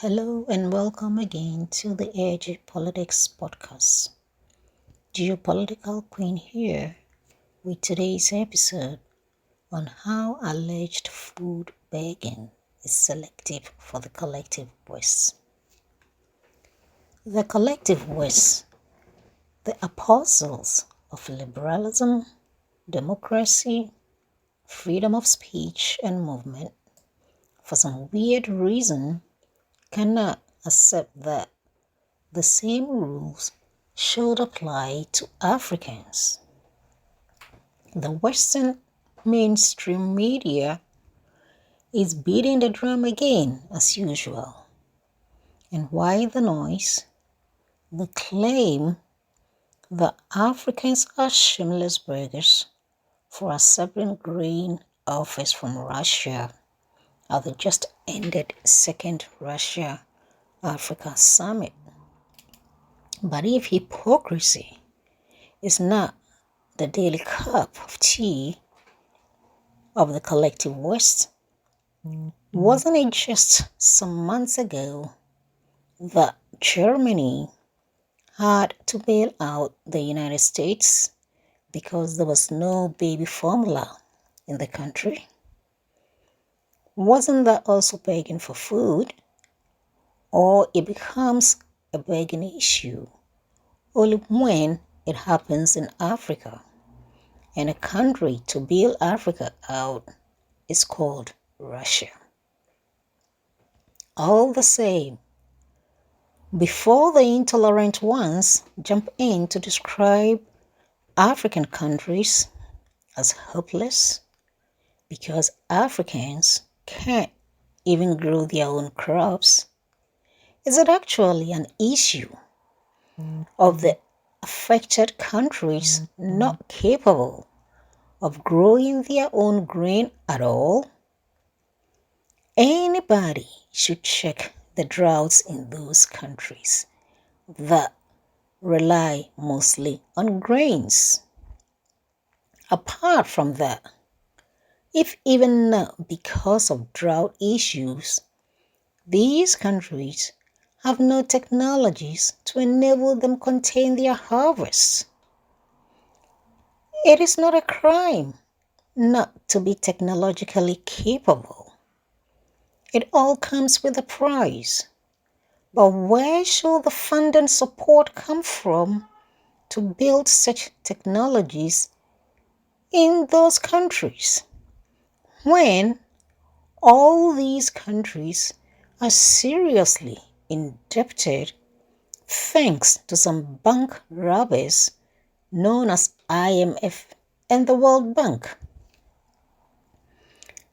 Hello and welcome again to the Edge Politics Podcast. Geopolitical Queen here with today's episode on how alleged food begging is selective for the collective West. The collective West, the apostles of liberalism, democracy, freedom of speech and movement, for some weird reason, cannot accept that the same rules should apply to Africans. The Western mainstream media is beating the drum again as usual. And why the noise? The claim that Africans are shameless beggars for accepting grain offers from Russia at the just ended second Russia-Africa summit. But if hypocrisy is not the daily cup of tea of the collective West, wasn't it just some months ago that Germany had to bail out the United States because there was no baby formula in the country? Wasn't that also begging for food? Or it becomes a begging issue only when it happens in Africa, and a country to bail Africa out is called Russia. All the same, before the intolerant ones jump in to describe African countries as hopeless because Africans can't even grow their own crops, is it actually an issue of the affected countries not capable of growing their own grain at all? Anybody should check the droughts in those countries that rely mostly on grains. Apart from that, if even not because of drought issues, these countries have no technologies to enable them contain their harvests. It is not a crime not to be technologically capable. It all comes with a price. But where should the fund and support come from to build such technologies in those countries, when all these countries are seriously indebted thanks to some bank robbers known as IMF and the World Bank?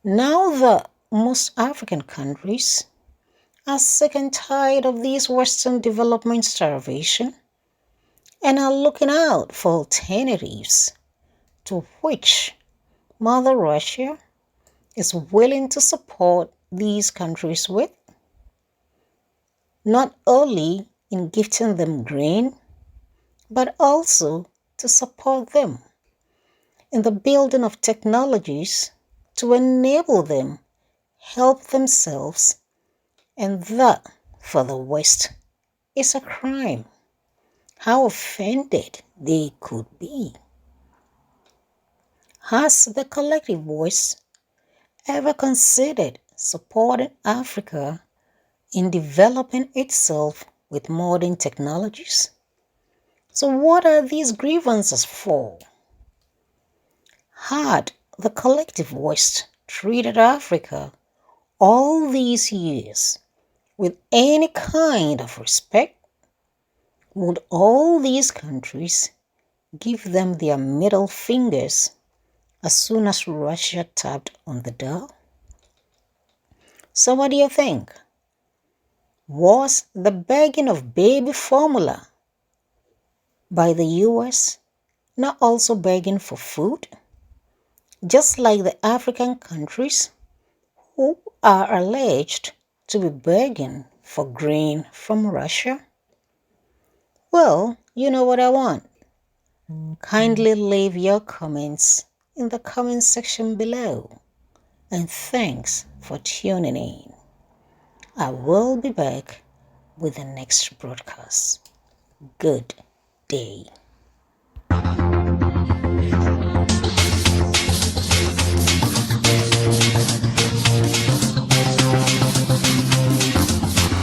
Now that most African countries are sick and tired of this Western development starvation and are looking out for alternatives to which Mother Russia is willing to support these countries with, not only in gifting them grain, but also to support them in the building of technologies to enable them help themselves, and that for the West is a crime. How offended they could be. Has the collective West ever considered supporting Africa in developing itself with modern technologies? So what are these grievances for? Had the collective West treated Africa all these years with any kind of respect, would all these countries give them their middle fingers as soon as Russia tapped on the door? So what do you think? Was the begging of baby formula by the US not also begging for food, just like the African countries who are alleged to be begging for grain from Russia? Well, you know what I want. Kindly leave your comments in the comment section below. And thanks for tuning in. I will be back with the next broadcast. Good day.